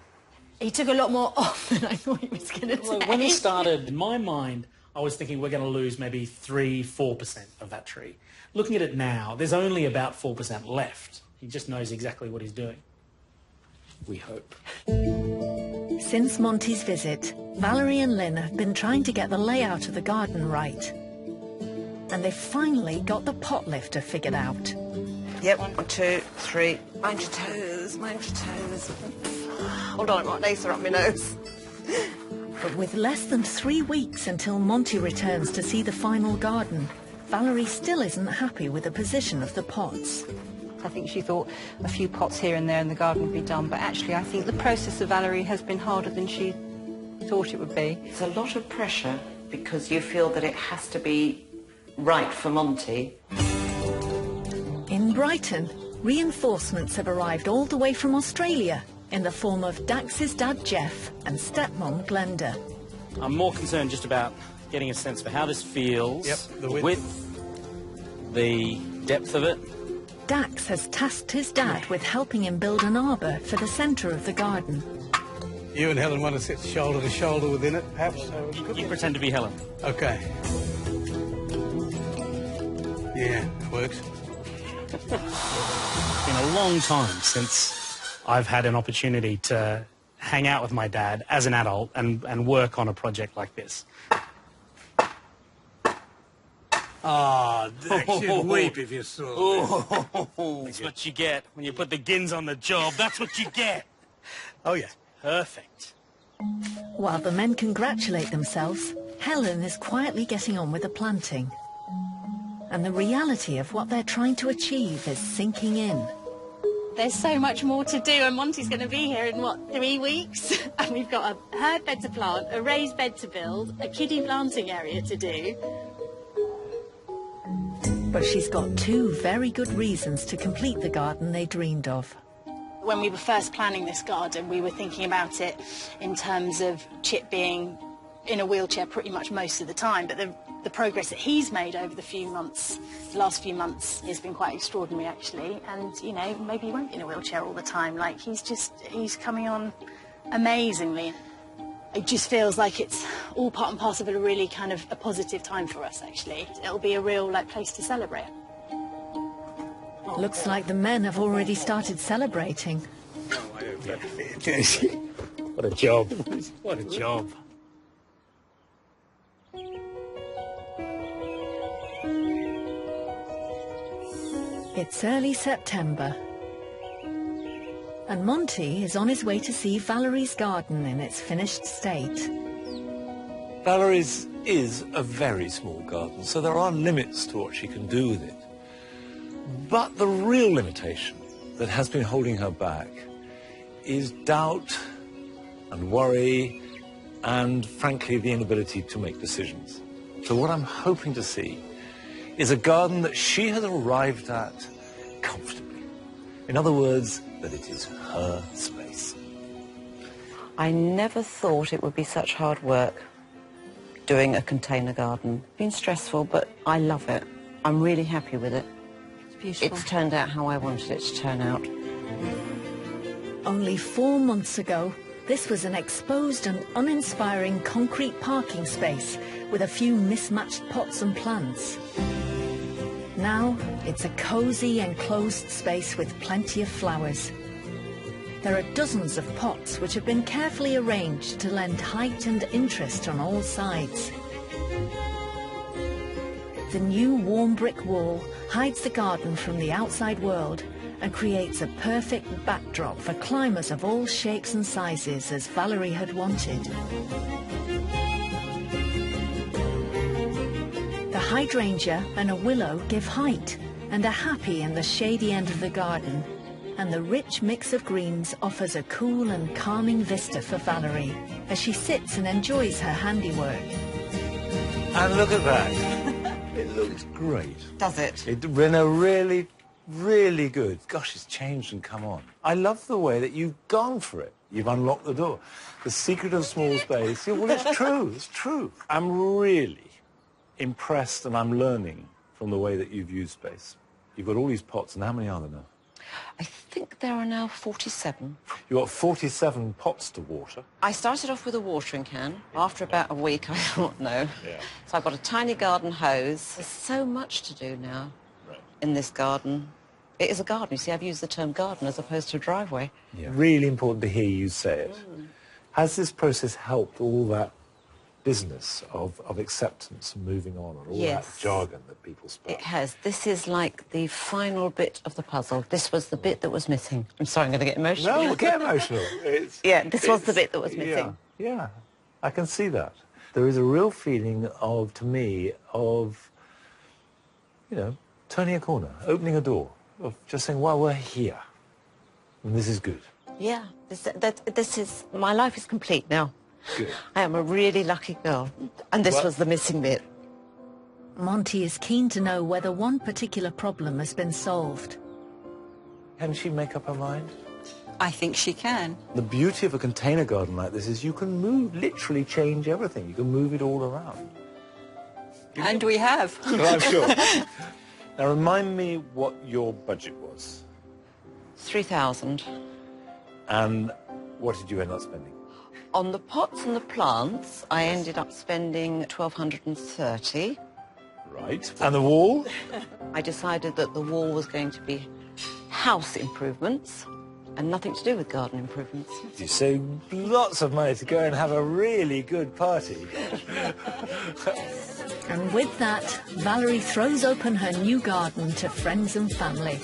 He took a lot more off than I thought he was going to take. When he started, in my mind, I was thinking we're going to lose maybe 3-4% of that tree. Looking at it now, there's only about 4% left. He just knows exactly what he's doing. We hope. Since Monty's visit, Valerie and Lynn have been trying to get the layout of the garden right. And they've finally got the pot lifter figured out. Yep, 1, 2, 3. Mind your toes, mind your toes. Hold on, I've got laser up my nose. But with less than 3 weeks until Monty returns to see the final garden, Valerie still isn't happy with the position of the pots. I think she thought a few pots here and there in the garden would be done, but actually I think the process of Valerie has been harder than she thought it would be. It's a lot of pressure because you feel that it has to be right for Monty. In Brighton, reinforcements have arrived all the way from Australia in the form of Dax's dad Jeff and stepmom Glenda. I'm more concerned just about getting a sense for how this feels. Yep, the width, the depth of it. Dax has tasked his dad with helping him build an arbour for the centre of the garden. You and Helen want to sit shoulder to shoulder within it, perhaps? You pretend to be Helen. Okay. Yeah, it works. It's been a long time since I've had an opportunity to hang out with my dad as an adult and work on a project like this. Ah, Dax, you'd weep if you saw Oh, that's what you get when you put the gins on the job. That's what you get. Oh, yeah. Perfect. While the men congratulate themselves, Helen is quietly getting on with the planting. And the reality of what they're trying to achieve is sinking in. There's so much more to do, and Monty's going to be here in, what, 3 weeks? And we've got a herb bed to plant, a raised bed to build, a kiddie planting area to do. But she's got 2 very good reasons to complete the garden they dreamed of. When we were first planning this garden, we were thinking about it in terms of Chip being in a wheelchair pretty much most of the time, but the progress that he's made over the last few months has been quite extraordinary, actually. And, you know, maybe he won't be in a wheelchair all the time. Like, he's coming on amazingly. It just feels like it's all part and parcel of a really kind of a positive time for us, actually. It'll be a real, place to celebrate. Looks like the men have already started celebrating. What a job. What a job. It's early September, and Monty is on his way to see Valerie's garden in its finished state. Valerie's is a very small garden, so there are limits to what she can do with it. But the real limitation that has been holding her back is doubt and worry and, frankly, the inability to make decisions. So what I'm hoping to see is a garden that she has arrived at comfortably. In other words, that it is her space. I never thought it would be such hard work doing a container garden. It's been stressful, but I love it. I'm really happy with it. It's beautiful. It's turned out how I wanted it to turn out. Only 4 months ago, this was an exposed and uninspiring concrete parking space with a few mismatched pots and plants. Now, it's a cosy, enclosed space with plenty of flowers. There are dozens of pots which have been carefully arranged to lend height and interest on all sides. The new warm brick wall hides the garden from the outside world and creates a perfect backdrop for climbers of all shapes and sizes, as Valerie had wanted. The hydrangea and a willow give height and are happy in the shady end of the garden, and the rich mix of greens offers a cool and calming vista for Valerie as she sits and enjoys her handiwork. And look at that. It looks great. Does it? It's been a really, really good. Gosh, it's changed and come on. I love the way that you've gone for it. You've unlocked the door. The secret of small space. Yeah, well, it's true. It's true. I'm really impressed, and I'm learning from the way that you've used space. You've got all these pots, and how many are there now? I think there are now 47. You've got 47 pots to water. I started off with a watering can. After about a week, I thought, no. Yeah. So I've got a tiny garden hose. There's so much to do now in this garden. It is a garden. You see, I've used the term garden as opposed to a driveway. Yeah. Really important to hear you say it. Has this process helped all that business of acceptance and moving on and all that jargon that people spout? It has. This is like the final bit of the puzzle. This was the bit that was missing. I'm sorry, I'm going to get emotional. No, get emotional. This was the bit that was missing. Yeah, I can see that. There is a real feeling of, to me, of, you know, turning a corner, opening a door, of just saying, well, we're here, and this is good. Yeah, this is, my life is complete now. Good. I am a really lucky girl, and this was the missing bit. Monty is keen to know whether one particular problem has been solved. Can she make up her mind? I think she can. The beauty of a container garden like this is you can move, literally change everything. You can move it all around. And we have. I'm sure. Now, remind me what your budget was. 3,000. And what did you end up spending? On the pots and the plants, I ended up spending 1,230. Right. And the wall? I decided that the wall was going to be house improvements and nothing to do with garden improvements. You saved lots of money to go and have a really good party. And with that, Valerie throws open her new garden to friends and family.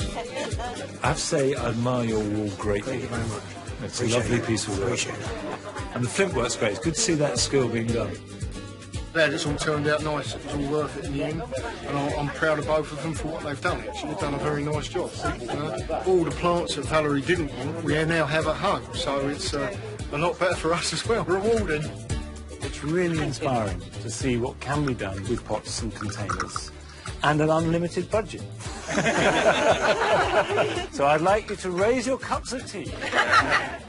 I have to say, I admire your wall greatly. Thank you very much. It's a lovely piece of work. And the flint work's great. It's good to see that skill being done. Glad it's all turned out nice. It was all worth it in the end. And I'm proud of both of them for what they've done. Actually, they've done a very nice job. All the plants that Valerie didn't want, we now have at home. So it's a lot better for us as well, rewarding. It's really inspiring to see what can be done with pots and containers and an unlimited budget. So I'd like you to raise your cups of tea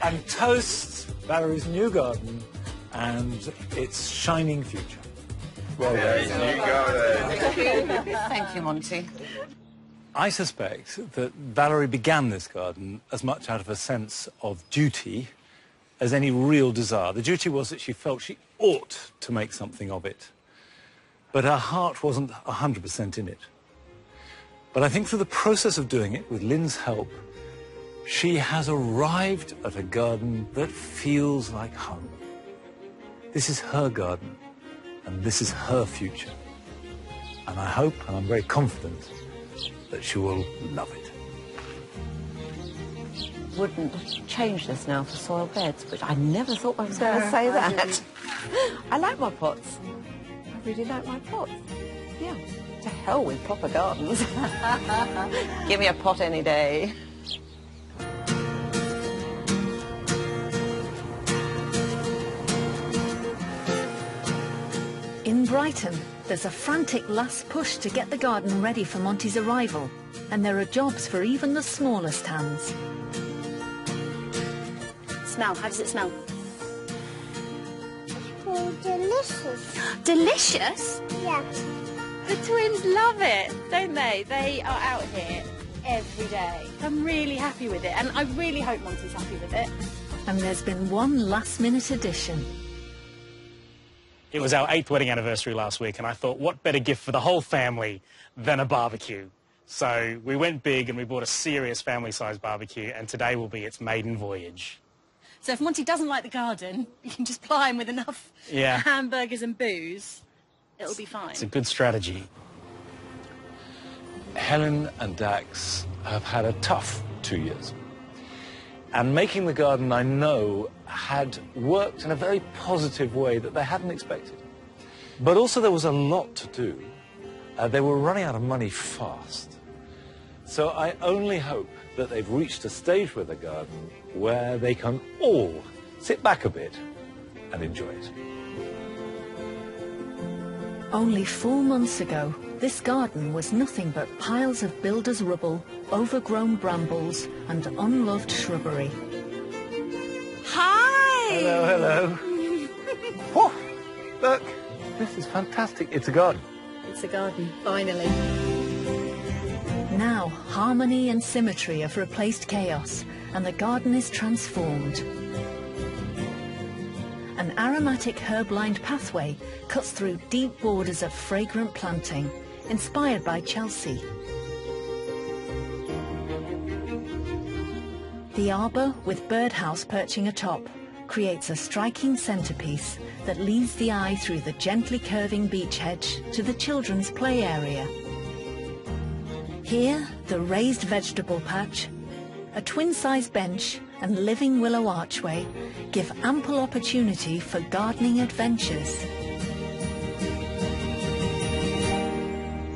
and toast Valerie's new garden and its shining future. Well done. Thank you, Monty. I suspect that Valerie began this garden as much out of a sense of duty as any real desire. The duty was that she felt she ought to make something of it. But her heart wasn't 100% in it. But I think through the process of doing it, with Lynn's help, she has arrived at a garden that feels like home. This is her garden, and this is her future. And I hope, and I'm very confident, that she will love it. Wouldn't change this now for soil beds, but I never thought I was going to say that. I like my pots. I really like my pots. Yeah, to hell with proper gardens. Give me a pot any day. In Brighton, there's a frantic last push to get the garden ready for Monty's arrival, and there are jobs for even the smallest hands. Smell, how does it smell? Oh, delicious. Delicious? Yes. The twins love it, don't they? They are out here every day. I'm really happy with it, and I really hope Monty's happy with it. And there's been one last-minute addition. It was our 8th wedding anniversary last week, and I thought, what better gift for the whole family than a barbecue? So we went big and we bought a serious family-sized barbecue, and today will be its maiden voyage. So if Monty doesn't like the garden, you can just ply him with enough hamburgers and booze. It'll be fine. It's a good strategy. Helen and Dax have had a tough 2 years. And making the garden, I know, had worked in a very positive way that they hadn't expected. But also there was a lot to do. They were running out of money fast. So I only hope that they've reached a stage with the garden where they can all sit back a bit and enjoy it. Only 4 months ago, this garden was nothing but piles of builders' rubble, overgrown brambles and unloved shrubbery. Hi! Hello, hello. Oh, look, this is fantastic. It's a garden. It's a garden, finally. Now, harmony and symmetry have replaced chaos, and the garden is transformed. An aromatic herb-lined pathway cuts through deep borders of fragrant planting, inspired by Chelsea. The arbour, with birdhouse perching atop, creates a striking centrepiece that leads the eye through the gently curving beech hedge to the children's play area. Here, the raised vegetable patch, a twin-size bench and living willow archway give ample opportunity for gardening adventures.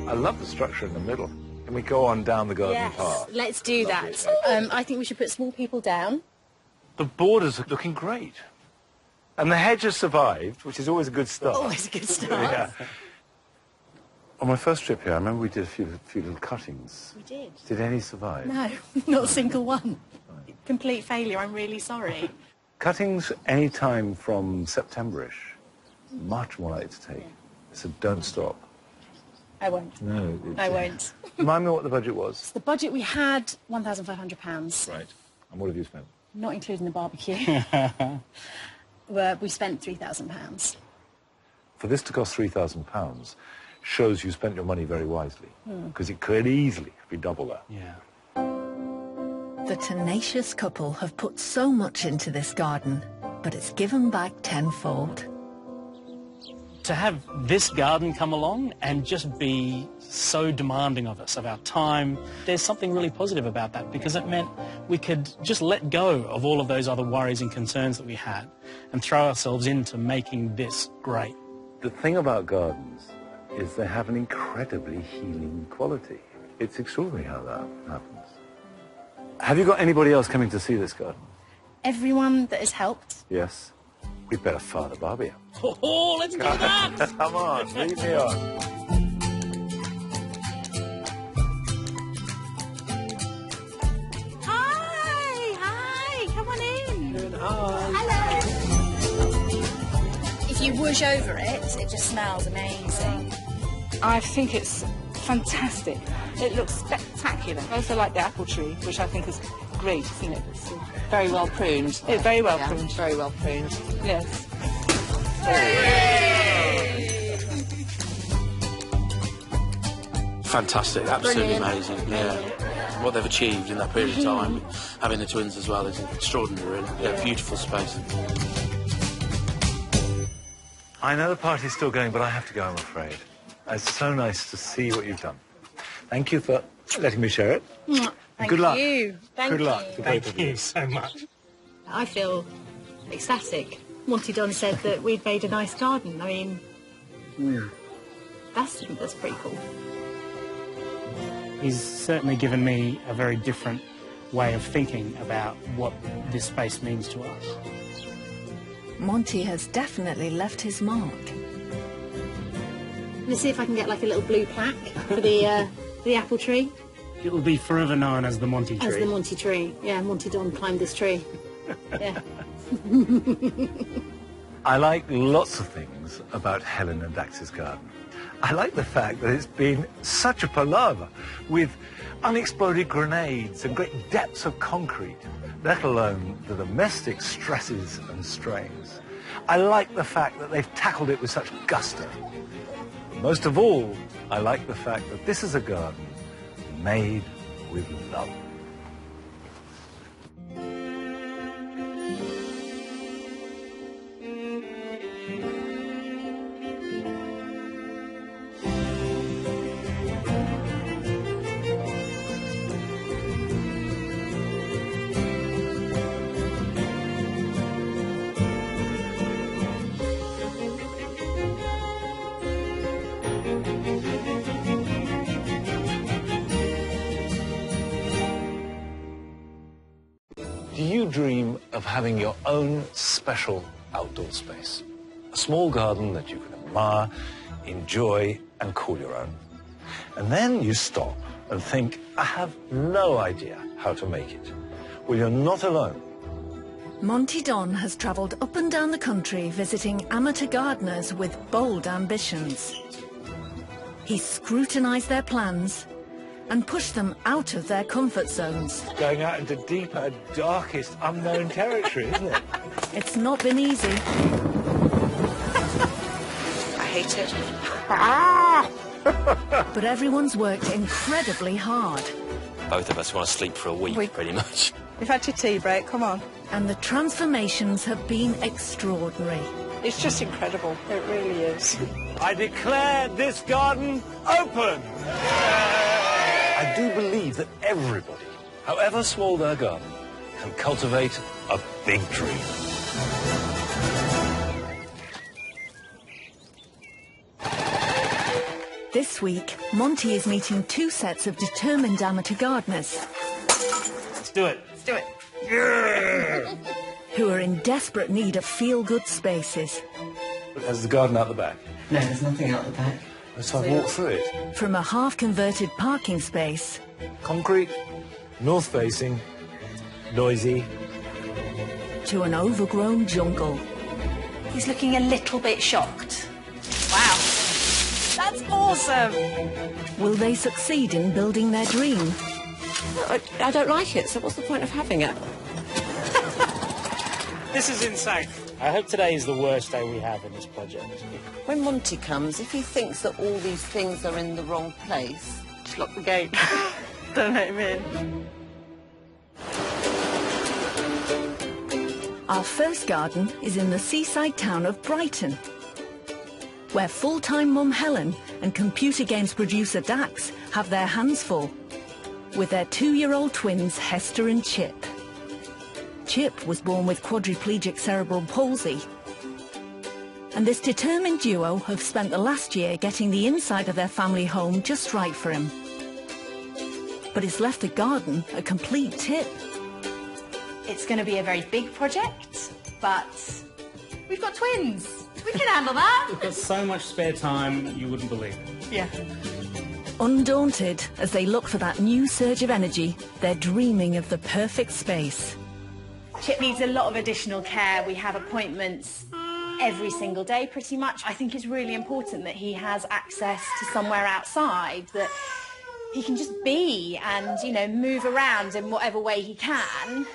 I love the structure in the middle. Can we go on down the garden path? Let's do that. I think we should put small people down. The borders are looking great. And the hedge has survived, which is always a good start. Always a good start. Yeah. On my first trip here, I remember we did a few little cuttings. We did. Did any survive? No, not a single one. Complete failure, I'm really sorry. Cuttings any time from September-ish, much more likely to take. So don't stop. I won't. No. I won't. Remind me what the budget was. The budget we had, £1,500. Right. And what have you spent? Not including the barbecue. We spent £3,000. For this to cost £3,000 shows you spent your money very wisely, because it could easily be double that. Yeah. The tenacious couple have put so much into this garden, but it's given back tenfold. To have this garden come along and just be so demanding of us, of our time, there's something really positive about that, because it meant we could just let go of all of those other worries and concerns that we had and throw ourselves into making this great. The thing about gardens is they have an incredibly healing quality. It's extraordinary how that happens. Have you got anybody else coming to see this garden? Everyone that has helped. Yes. We'd better fire the barbie up. Oh, let's do that! Come on, lead me on. Hi, come on in. Hi. Hello. If you whoosh over it, it just smells amazing. I think it's fantastic. It looks spectacular. I also like the apple tree, which I think is great, isn't it? It's very well pruned. It's very well pruned. Very well pruned. Yes. Fantastic, absolutely amazing. Yeah, what they've achieved in that period of time, having the twins as well, is extraordinary. Really, yeah, beautiful space. I know the party's still going, but I have to go, I'm afraid. It's so nice to see what you've done. Thank you for letting me share it. Thank Good luck. you. Good luck to both of you. Thank you so much. I feel ecstatic. Monty Don said that we'd made a nice garden. I mean, that's pretty cool. He's certainly given me a very different way of thinking about what this space means to us. Monty has definitely left his mark. Let's see if I can get like a little blue plaque for the apple tree. It will be forever known as the Monty tree. As the Monty tree. Yeah, Monty Don climbed this tree. Yeah. I like lots of things about Helen and Dax's garden. I like the fact that it's been such a palaver with unexploded grenades and great depths of concrete, let alone the domestic stresses and strains. I like the fact that they've tackled it with such gusto. Most of all, I like the fact that this is a garden made with love. Do you dream of having your own special outdoor space? A small garden that you can admire, enjoy, and call your own. And then you stop and think, I have no idea how to make it. Well, you're not alone. Monty Don has travelled up and down the country visiting amateur gardeners with bold ambitions. He's scrutinised their plans and pushed them out of their comfort zones. Going out into deeper, darkest, unknown territory, isn't it? It's not been easy. I hate it. But everyone's worked incredibly hard. Both of us want to sleep for a week, pretty much. You've had your tea break, come on. And the transformations have been extraordinary. It's just incredible, it really is. I declare this garden open! I do believe that everybody, however small their garden, can cultivate a big dream. This week, Monty is meeting two sets of determined amateur gardeners. Let's do it. Let's do it. Yeah! Who are in desperate need of feel-good spaces. There's the garden out the back. No, there's nothing out the back. So I've walked through it. From a half-converted parking space. Concrete, north-facing, noisy. To an overgrown jungle. He's looking a little bit shocked. Wow. That's awesome. Will they succeed in building their dream? I don't like it, so what's the point of having it? This is insane. I hope today is the worst day we have in this project. When Monty comes, if he thinks that all these things are in the wrong place, just lock the gate. Don't let him in. Our first garden is in the seaside town of Brighton, where full-time mum Helen and computer games producer Dax have their hands full with their 2-year-old twins Hester and Chip. Chip was born with quadriplegic cerebral palsy, and this determined duo have spent the last year getting the inside of their family home just right for him. But it's left the garden a complete tip. It's going to be a very big project, but we've got twins. We can handle that. We've got so much spare time, you wouldn't believe it. Yeah. Undaunted, as they look for that new surge of energy, they're dreaming of the perfect space. Chip needs a lot of additional care. We have appointments every single day, pretty much. I think it's really important that he has access to somewhere outside, that he can just be and, you know, move around in whatever way he can.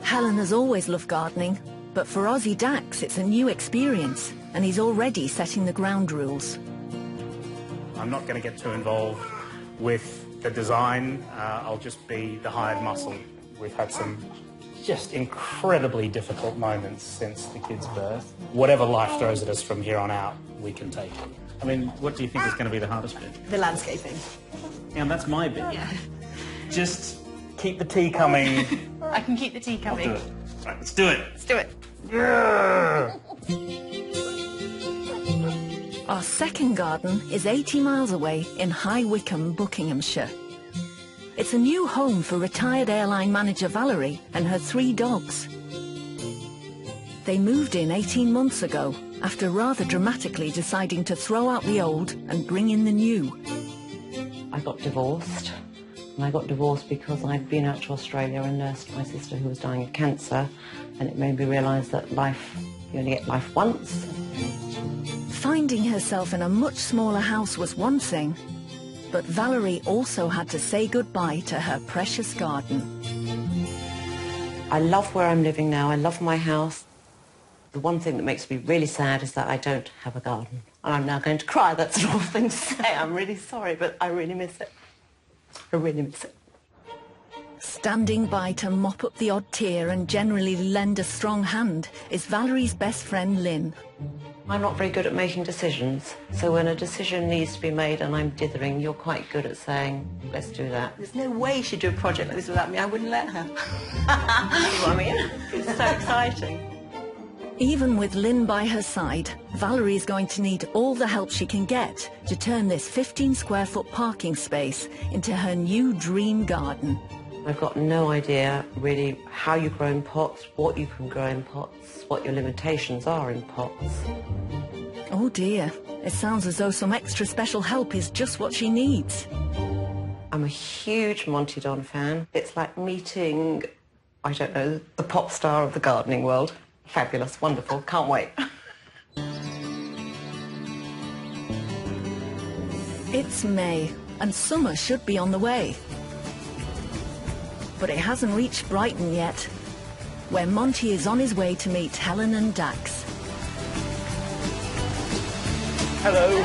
Helen has always loved gardening, but for Ozzy Dax it's a new experience, and he's already setting the ground rules. I'm not going to get too involved with the design. I'll just be the hired muscle. We've had some just incredibly difficult moments since the kid's birth. Whatever life throws at us from here on out, we can take it. I mean, what do you think is going to be the hardest bit? The landscaping. Yeah, and that's my bit. Yeah. Just keep the tea coming. I can keep the tea coming. I'll do it. Right, let's do it. Let's do it. Yeah. Our second garden is 80 miles away in High Wycombe, Buckinghamshire. It's a new home for retired airline manager Valerie and her 3 dogs. They moved in 18 months ago, after rather dramatically deciding to throw out the old and bring in the new. I got divorced, and I got divorced because I'd been out to Australia and nursed my sister who was dying of cancer, and it made me realise that life, you only get life once. Finding herself in a much smaller house was one thing, but Valerie also had to say goodbye to her precious garden. I love where I'm living now. I love my house. The one thing that makes me really sad is that I don't have a garden. And I'm now going to cry. That's an awful thing to say. I'm really sorry, but I really miss it. I really miss it. Standing by to mop up the odd tear and generally lend a strong hand is Valerie's best friend, Lynn. I'm not very good at making decisions, so when a decision needs to be made and I'm dithering, you're quite good at saying, let's do that. There's no way she'd do a project like this without me. I wouldn't let her. You know what I mean? It's so exciting. Even with Lynn by her side, Valerie's going to need all the help she can get to turn this 15-square-foot parking space into her new dream garden. I've got no idea, really, how you grow in pots, what you can grow in pots, what your limitations are in pots. Oh dear, it sounds as though some extra special help is just what she needs. I'm a huge Monty Don fan. It's like meeting, I don't know, the pop star of the gardening world. Fabulous, wonderful, can't wait. It's May, and summer should be on the way. But it hasn't reached Brighton yet, where Monty is on his way to meet Helen and Dax. Hello.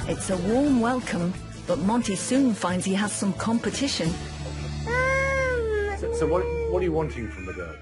It's a warm welcome, but Monty soon finds he has some competition. So what are you wanting from the girl?